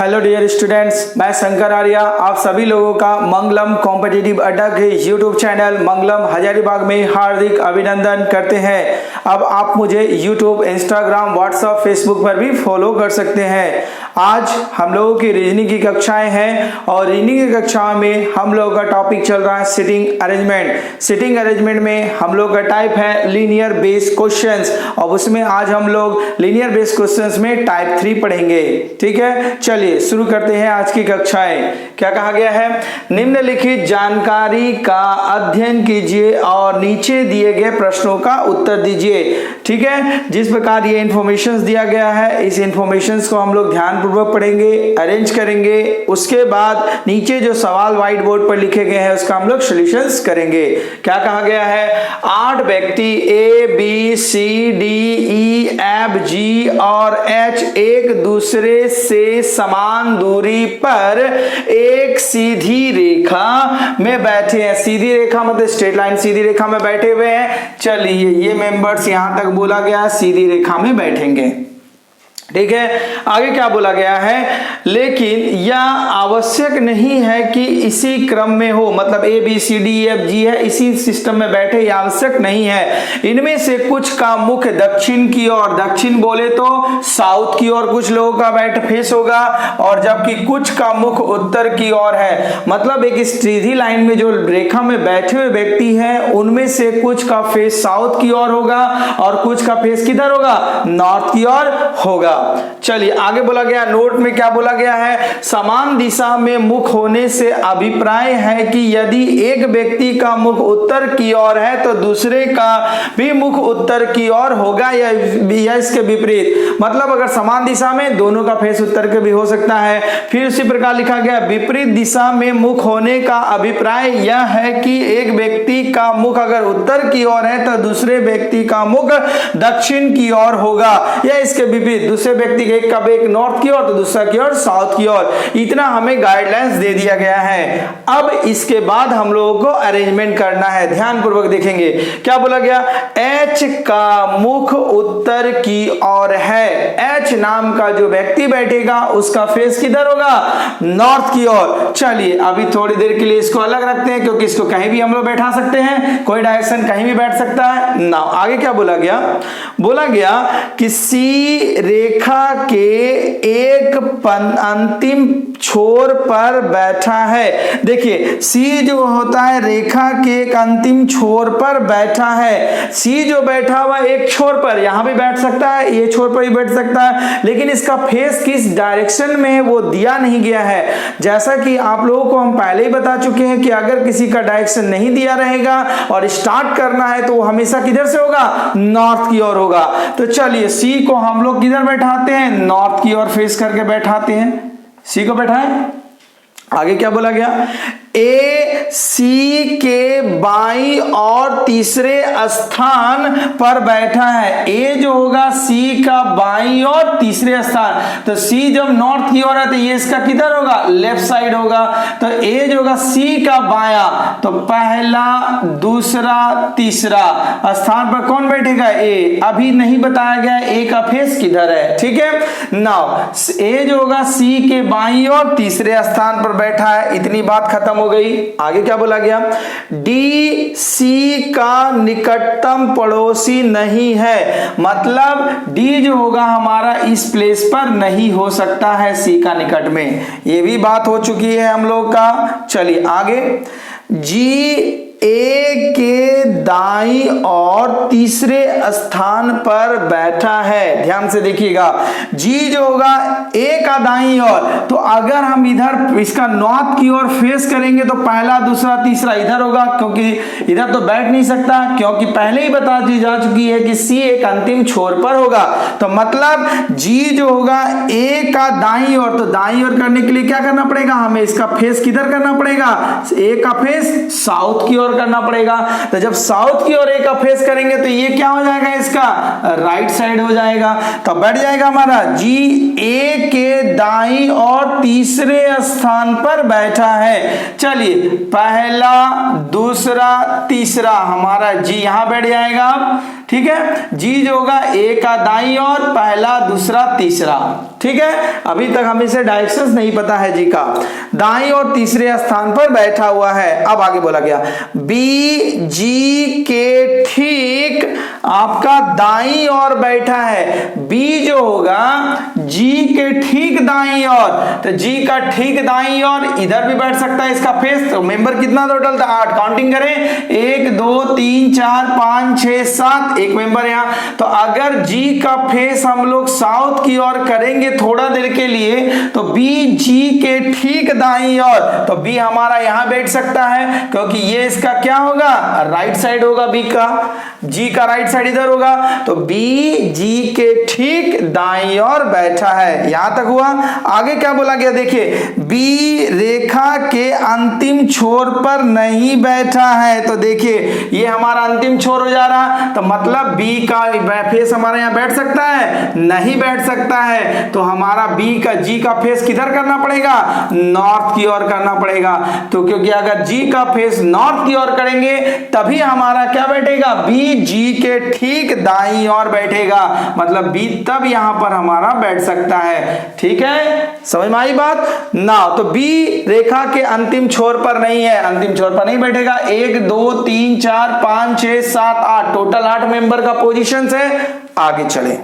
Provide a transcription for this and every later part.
Hello dear students, मैं शंकर आर्या आप सभी लोगों का मंगलम कॉम्पिटिटिव अड्डा के यूट्यूब चैनल मंगलम हजारीबाग में हार्दिक अभिनंदन करते हैं। अब आप मुझे यूट्यूब, इंस्टाग्राम, व्हाट्सएप, फेसबुक पर भी फॉलो कर सकते हैं। आज हम लोगों की रीजनिंग की कक्षाएं हैं और रीजनिंग की कक्षाओं में हम लोगों का टॉपिक चल रहा है सिटिंग अरेंजमेंट। सिटिंग अरेंजमेंट में हम लोग का टाइप है लीनियर बेस्ड क्वेश्चंस और उसमें आज हम लोग लीनियर बेस्ड क्वेश्चंस में टाइप 3 पढ़ेंगे। ठीक है, चलिए शुरू करते हैं आज की कक्षाएं। क्या कहा गया है? निम्नलिखित जानकारी का अध्ययन कीजिए और नीचे दिए गए प्रश्नों का उत्तर दीजिए। ठीक है, जिस प्रकार ये इंफॉर्मेशन दिया गया है इस इंफॉर्मेशन को हम लोग ध्यान पूर्वक पढ़ेंगे, अरेंज करेंगे। उसके बाद नीचे जो सवाल व्हाइट बोर्ड पर लिखे गए हैं उसका हम लोग सॉल्यूशंस करेंगे। क्या कहा गया है? 8 व्यक्ति ए, बी, सी, डी, ई, एफ, जी और एच एक दूसरे से समान दूरी पर एक सीधी रेखा में बैठे हैं। सीधी रेखा मतलब स्ट्रेट लाइन, सीधी रेखा में बैठे हुए हैं। चलिए, ये मेंबर्स यहां तक बोला गया सीधी रेखा में बैठेंगे। ठीक है, आगे क्या बोला गया है? लेकिन यह आवश्यक नहीं है कि इसी क्रम में हो, मतलब ए, बी, सी, डी, एफ, जी है इसी सिस्टम में बैठे, यह आवश्यक नहीं है। इनमें से कुछ का मुख दक्षिण की ओर, दक्षिण बोले तो साउथ की ओर कुछ लोगों का बैठ फेस होगा और जबकि कुछ का मुख उत्तर की ओर है। मतलब एक सीधी लाइन में जो रेखा में बैठे हुए व्यक्ति हैं उनमें से कुछ का फेस साउथ की ओर होगा और कुछ का फेस किधर होगा? नॉर्थ की ओर होगा। चलिए आगे बोला गया, नोट में क्या बोला गया है? समान दिशा में मुख होने से अभिप्राय है कि यदि एक व्यक्ति का मुख उत्तर की ओर है तो दूसरे का भी मुख उत्तर की ओर होगा या इसके विपरीत। मतलब अगर समान दिशा में दोनों का फेस उत्तर के भी हो सकता है। फिर उसी प्रकार लिखा गया, विपरीत दिशा में मुख होने का अभिप्राय यह है कि एक व्यक्ति का मुख अगर उत्तर की ओर है तो दूसरे व्यक्ति का मुख दक्षिण की ओर होगा या इसके विपरीत। दूसरे व्यक्ति के एक का एक नॉर्थ की ओर तो दूसरा की ओर साउथ की ओर। इतना हमें गाइडलाइंस दे दिया गया है। अब इसके बाद हम लोगों को अरेंजमेंट करना है, ध्यान पूर्वक देखेंगे। क्या बोला गया? एच का मुख उत्तर की ओर है। एच नाम का जो व्यक्ति बैठेगा उसका फेस किधर होगा? नॉर्थ की ओर। चलिए अभी थोड़ी देर के लिए इसको अलग रखते हैं क्योंकि इसको कहीं भी हम लोग बैठा सकते हैं, कोई डायरेक्शन कहीं भी बैठ सकता है ना। आगे क्या बोला गया? बोला गया कि सी रेखा के एक अंतिम छोर पर बैठा है। देखिए सी जो होता है रेखा के एक अंतिम छोर पर बैठा है। सी जो बैठा हुआ एक छोर पर, यहां भी बैठ सकता है, ये छोर पर भी बैठ सकता है, लेकिन इसका फेस किस डायरेक्शन में है वो दिया नहीं गया है। जैसा कि आप लोगों को हम पहले ही बता चुके हैं कि अगर किसी का डायरेक्शन नहीं दिया रहेगा और स्टार्ट करना है तो वो हमेशा किधर से होगा? नॉर्थ की ओर होगा। तो चलिए सी को हम लोग किधर बैठाते हैं? नॉर्थ की ओर फेस करके बैठाते हैं। सी को बैठाएं। आगे क्या बोला गया? ए सी के बाईं और तीसरे स्थान पर बैठा है। ए जो होगा सी का बाईं और तीसरे स्थान, तो सी जब नॉर्थ की ओर है तो ये इसका किधर होगा? लेफ्ट साइड होगा। तो ए जो होगा सी का बायां, तो पहला, दूसरा, तीसरा स्थान पर कौन बैठेगा? ए। अभी नहीं बताया गया ए का फेस किधर है। ठीक है, नाउ ए जो होगा सी के बाईं और तीसरे स्थान पर बैठा है। इतनी बात खत्म हो गई। आगे क्या बोला गया? डी सी का निकटतम पड़ोसी नहीं है। मतलब डी जो होगा हमारा इस प्लेस पर नहीं हो सकता है सी का निकट में। ये भी बात हो चुकी है हम लोग का। चलिए आगे, जी ए के दाईं और तीसरे स्थान पर बैठा है। ध्यान से देखिएगा, जी जो होगा ए का दाईं ओर, तो अगर हम इधर इसका नॉर्थ की ओर फेस करेंगे तो पहला, दूसरा, तीसरा इधर होगा, क्योंकि इधर तो बैठ नहीं सकता क्योंकि पहले ही बता दी जा चुकी है कि सी एक अंतिम छोर पर होगा। तो मतलब जी जो होगा ए का दाईं ओर, तो दाईं ओर करने के लिए क्या करना पड़ेगा? हमें इसका फेस किधर करना पड़ेगा? ए का फेस साउथ की ओर ओर करना पड़ेगा। तो जब साउथ की ओर ए का फेस करेंगे तो ये क्या हो जाएगा, इसका राइट साइड हो जाएगा। तो बैठ जाएगा हमारा जी ए के दाईं और तीसरे स्थान पर बैठा है। चलिए पहला, दूसरा, तीसरा, हमारा जी यहां बैठ जाएगा। ठीक है, जी जो होगा ए का दाईं और, पहला, दूसरा, तीसरा। ठीक है, अभी तक हमें इसे डायरेक्शंस नहीं पता है जी का। दाईं और तीसरे स्थान पर बैठा हुआ है। अब आगे बोला गया बी जी के ठीक आपका दाईं और बैठा है। बी जो होगा जी के ठीक दाईं और, तो जी का ठीक दाईं और इधर भी बैठ सकता है इसका फेस। तो मेंबर कितना टोटल था, 8। काउंटिंग करें, 1 2 3 4 5 6 7, एक मेंबर यहाँ। तो अगर जी का फेस हम लोग साउथ की ओर करेंगे थोड़ा देर के लिए, तो बी जी के ठीक दाईं ओर, तो बी हमारा यहां बैठ सकता है क्योंकि ये इसका क्या होगा, राइट साइड होगा बी का। जी का राइट साइड इधर होगा, तो बी जी के ठीक दाईं ओर बैठा है। यहां तक हुआ। आगे क्या बोला गया देखिए, बी रेखा के अंतिम छोर पर नहीं बैठा है। तो देखिए ये हमारा अंतिम छोर हो जा रहा, तो मतलब बी का फेस हमारे यहां बैठ सकता है, नहीं बैठ सकता है। तो हमारा बी का जी का फेस किधर करना पड़ेगा, नॉर्थ की ओर करना पड़ेगा। तो क्योंकि अगर जी का फेस नॉर्थ की ओर करेंगे तभी हमारा क्या बैठेगा, बी जी के ठीक दाईं ओर बैठेगा, मतलब बी तब यहां पर हमारा बैठ सकता है। ठीक है, समझ में आई बात ना। तो बी रेखा के अंतिम छोर पर नहीं है, अंतिम छोर पर नहीं बैठेगा। 1 2 3 4 5 6 7 8, टोटल 8 मेंबर का पोजीशन है। आगे चले,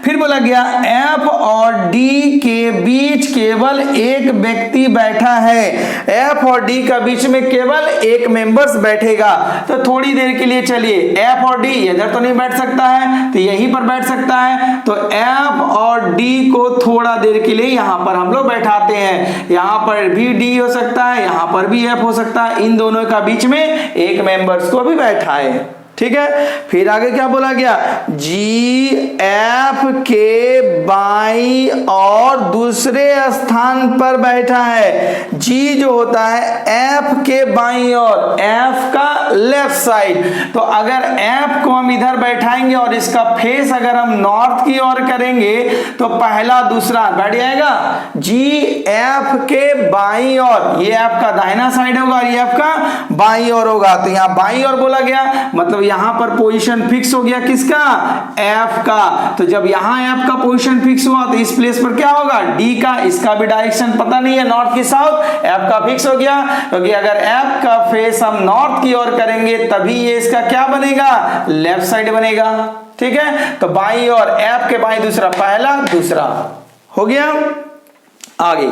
फिर बोला गया एफ और डी के बीच केवल एक व्यक्ति बैठा है। एफ और डी का बीच में केवल एक मेंबर्स बैठेगा। तो थोड़ी देर के लिए चलिए, एफ और डी इधर तो नहीं बैठ सकता है, तो यहीं पर बैठ सकता है। तो एफ और डी को थोड़ा देर के लिए यहां पर हम लोग बैठाते हैं। यहां पर भी डी हो सकता है, यहां पर भी एफ हो सकता है। इन दोनों का बीच में एक मेंबर्स को भी बैठा है। ठीक है, फिर आगे क्या बोला गया, जी एफ के बाईं और दूसरे स्थान पर बैठा है। जी जो होता है एफ के बाईं और, एफ का लेफ्ट साइड। तो अगर एफ को हम इधर बैठाएंगे और इसका फेस अगर हम नॉर्थ की ओर करेंगे तो पहला दूसरा बैठ जाएगा। जी एफ के बाईं और, ये एफ का दाहिना साइड होगा और ये एफ का बाईं ओर होगा। तो यहां बाईं ओर बोला गया, मतलब यहां पर पोजीशन फिक्स हो गया किसका, एफ का। तो जब यहां एफ का पोजीशन फिक्स हुआ तो इस प्लेस पर क्या होगा, डी का। इसका भी डायरेक्शन पता नहीं है, नॉर्थ की साउथ, एफ का फिक्स हो गया क्योंकि अगर एफ का फेस हम नॉर्थ की ओर करेंगे तभी ये इसका क्या बनेगा, लेफ्ट साइड बनेगा। ठीक है, तो बाईं और एफ के बाईं दूसरा, पहला दूसरा हो गया। आगे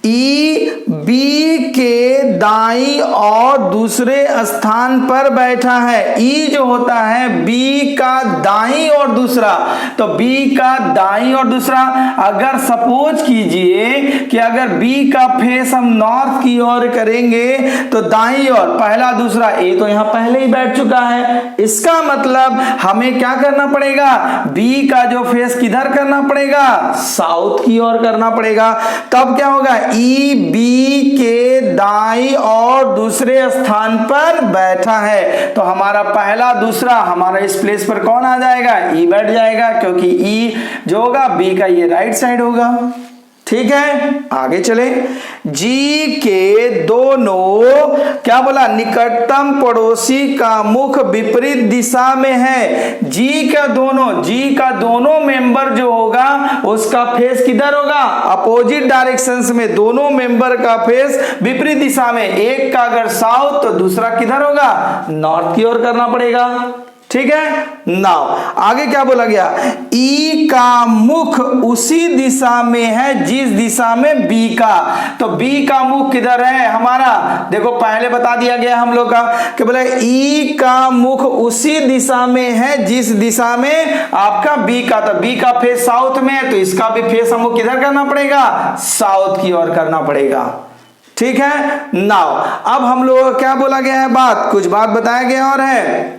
ई बी के दाईं और दूसरे स्थान पर बैठा है। ई जो होता है बी का दाईं और दूसरा, तो बी का दाईं और दूसरा। अगर सपोज कीजिए कि अगर बी का फेस हम नॉर्थ की ओर करेंगे तो दाईं और पहला दूसरा, ए तो यहां पहले ही बैठ चुका है। इसका मतलब हमें क्या करना पड़ेगा, बी का जो फेस किधर करना पड़ेगा, साउथ की ओर करना पड़ेगा। तब क्या होगा, ई बी के दाईं और दूसरे स्थान पर बैठा है। तो हमारा पहला दूसरा, हमारा इस प्लेस पर कौन आ जाएगा, ई बैठ जाएगा क्योंकि ई जो होगा बी का ये राइट साइड होगा। ठीक है, आगे चले। जी के दोनों क्या बोला, निकटतम पड़ोसी का मुख विपरीत दिशा में है। जी का दोनों मेंबर जो होगा उसका फेस किधर होगा, अपोजिट डायरेक्शंस में। दोनों मेंबर का फेस विपरीत दिशा में, एक का अगर साउथ तो दूसरा किधर होगा, नॉर्थ की ओर करना पड़ेगा। ठीक है, नाउ आगे क्या बोला गया, ई का मुख उसी दिशा में है जिस दिशा में बी का। तो बी का मुख किधर है हमारा, देखो पहले बता दिया गया हम लोग का कि बोले ई का मुख उसी दिशा में है जिस दिशा में आपका बी का। तो बी का फेस साउथ में है तो इसका भी फेस हमको किधर करना पड़ेगा, साउथ की ओर करना पड़ेगा। ठीक है, नाउ अब हम लोग क्या बोला गया है, बात कुछ बात बताया गया और है,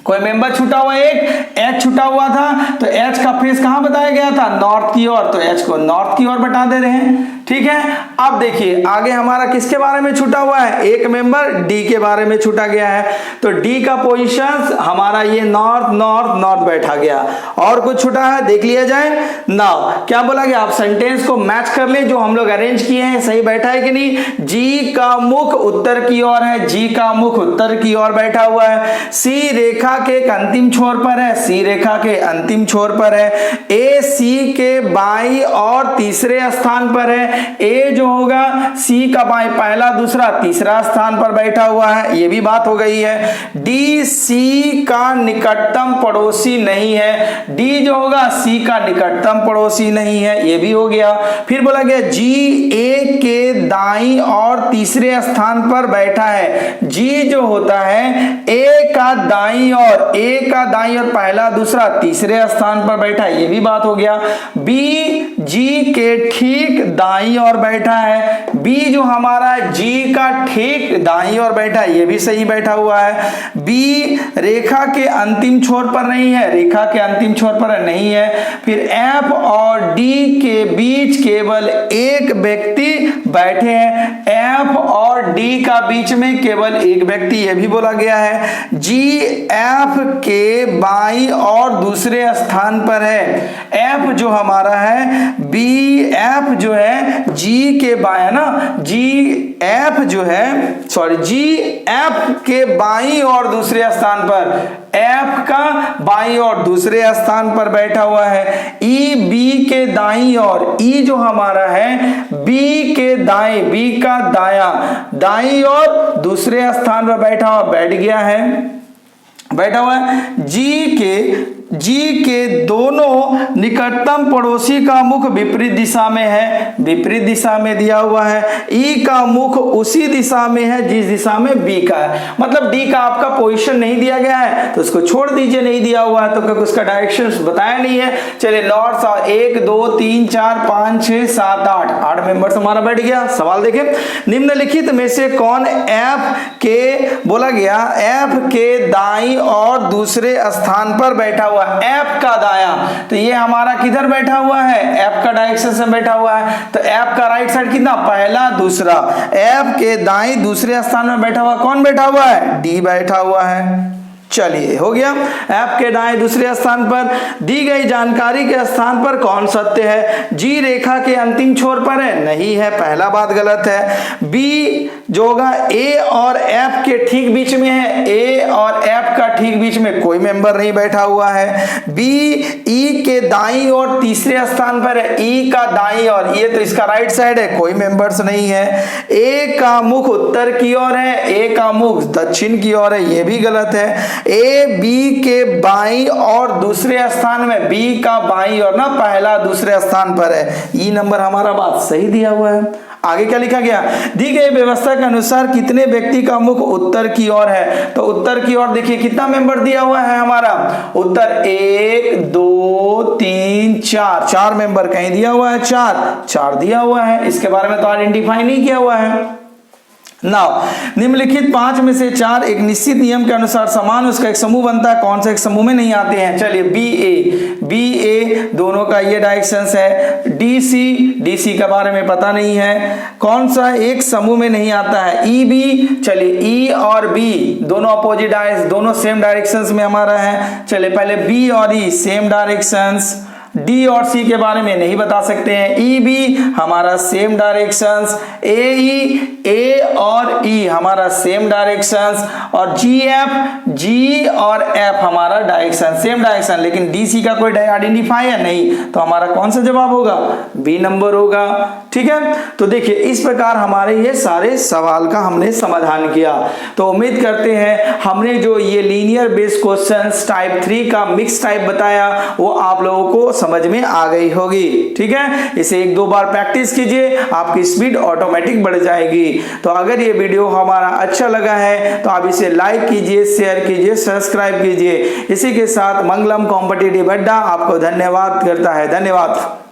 कोई मेंबर छूटा हुआ, एक एच छूटा हुआ था तो एच का फेस कहां बताया गया था, नॉर्थ की ओर। तो एच को नॉर्थ की ओर बता दे रहे हैं। ठीक है। अब देखिए आगे हमारा किसके बारे में छूटा हुआ है, एक मेंबर डी के बारे में छूटा गया है। तो डी का पोजीशन हमारा ये नॉर्थ नॉर्थ नॉर्थ बैठा गया। और कुछ छूटा है देख लिया जाए। नाउ क्या बोला गया, आप सेंटेंस को मैच कर ले जो हम लोग अरेंज किए हैं, सही बैठा है कि नहीं। जी का मुख उत्तर की ओर है, जी का मुख उत्तर की ओर बैठा हुआ है। सी रेखा के अंतिम छोर पर है, सी रेखा के अंतिम छोर पर है। ए सी के बाईं और तीसरे स्थान पर है। ए जो होगा सी का बाईं पहला दूसरा तीसरा स्थान पर बैठा हुआ है, ये भी बात हो गई है। डी सी का निकटतम पड़ोसी नहीं है, डी जो होगा सी का निकटतम पड़ोसी नहीं है, ये भी हो गया। फिर बोला गया जी ए के दाईं और तीसरे स्थान पर बैठा है। जी जो होता है ए का दाईं और, ए का दाईं और पहला दूसरा तीसरे स्थान पर बैठा है, ये भी बात हो गया। बी जी के ठीक दाईं ओर बैठा है, बी जो हमारा जी का ठीक दाईं ओर बैठा है, ये भी सही बैठा हुआ है। बी रेखा के अंतिम छोर पर नहीं है, रेखा के अंतिम छोर पर नहीं है। फिर एफ और डी के बीच केवल एक व्यक्ति बैठे हैं, एफ और डी का बीच में केवल एक व्यक्ति, ये भी बोला गया है। जी एफ के बाईं और दूसरे स्थान पर है, एफ जो हमारा है, बी एफ जो है जी के बाएं ना, जी एफ जो है सॉरी जी एफ के बाईं और दूसरे स्थान पर, एफ का बाईं और दूसरे स्थान पर बैठा हुआ है। ई बी के दाईं और, ई जो हमारा है बी के दाएं, बी का दाईं और दूसरे स्थान पर बैठा हुआ, बैठ गया है, बैठा हुआ है। जी के दोनों निकटतम पड़ोसी का मुख विपरीत दिशा में है, विपरीत दिशा में दिया हुआ है। ई का मुख उसी दिशा में है जिस दिशा में बी का है, मतलब डी का आपका पोजीशन नहीं दिया गया है तो उसको छोड़ दीजिए, नहीं दिया हुआ है तो क्योंकि उसका डायरेक्शन बताया नहीं है। चलिए नॉर्थ साउथ 1 2 3 4 5 6 7 8 मेंबर्स हमारा बैठ गया। सवाल देखें, निम्नलिखित में से कौन एफ के बोला गया, एफ के दाईं और दूसरे स्थान पर बैठा हुआ, एफ का दायां, तो ये हमारा किधर बैठा हुआ है, एफ का डायरेक्शन से बैठा हुआ है। तो एफ का राइट साइड कितना, पहला दूसरा, एफ के दाईं दूसरे स्थान में बैठा हुआ कौन बैठा हुआ है, डी बैठा हुआ है। चलिए हो गया, एफ के दाएं दूसरे स्थान पर दी गई जानकारी के स्थान पर कौन सत्य है। जी रेखा के अंतिम छोर पर है, नहीं है, पहला बात गलत है। बी जो होगा ए और एफ के ठीक बीच में है, ए और एफ का ठीक बीच में कोई मेंबर नहीं बैठा हुआ है। बी ई के दाईं और तीसरे स्थान पर है, ई का दाईं और, ये तो इसका राइट साइड है, कोई मेंबर्स नहीं है। ए का मुख उत्तर की ओर है, ए का मुख दक्षिण की ओर है, ये भी गलत है। ए बी के बाईं और दूसरे स्थान में, बी का बाईं और ना पहला दूसरे स्थान पर है, ई नंबर हमारा बात सही दिया हुआ है। आगे क्या लिखा गया, दी गई व्यवस्था के अनुसार कितने व्यक्ति का मुख उत्तर की ओर है। तो उत्तर की ओर देखिए कितना मेंबर दिया हुआ है हमारा, उत्तर 1 2 3 4 मेंबर कहीं दिया हुआ है, 4 दिया हुआ है, इसके बारे में तो आइडेंटिफाई नहीं किया हुआ है। नाउ निम्नलिखित 5 में से 4 एक निश्चित नियम के अनुसार समान उसका एक समूह बनता है, कौन सा एक समूह में नहीं आते हैं। चलिए बी ए दोनों का ये डायरेक्शंस है। डी सी के बारे में पता नहीं है, कौन सा एक समूह में नहीं आता है। ई बी, चलिए ई और बी दोनों अपोजिट दोनों सेम डायरेक्शंस में हमारा है। चलिए पहले बी और ई सेम डायरेक्शंस, डी और सी के बारे में नहीं बता सकते हैं। ई बी हमारा सेम डायरेक्शंस, ए और ई हमारा सेम डायरेक्शंस, और जी और एफ हमारा डायरेक्शन सेम डायरेक्शन, लेकिन डी सी का कोई आइडेंटिफाई है नहीं, तो हमारा कौन सा जवाब होगा, बी नंबर होगा। ठीक है, तो देखिए इस प्रकार हमारे ये सारे सवाल का हमने समाधान किया। तो उम्मीद करते हैं हमने जो ये लीनियर बेस्ड क्वेश्चंस टाइप 3 का मिक्स टाइप बताया वो आप लोगों को समझ में आ गई होगी। ठीक है, इसे 1-2 बार प्रैक्टिस कीजिए, आपकी स्पीड ऑटोमेटिक बढ़ जाएगी। तो अगर ये वीडियो हमारा अच्छा लगा है तो आप इसे लाइक कीजिए, शेयर कीजिए, सब्सक्राइब कीजिए। इसी के साथ मंगलम कॉम्पिटिटिव अड्डा आपको धन्यवाद करता है। धन्यवाद।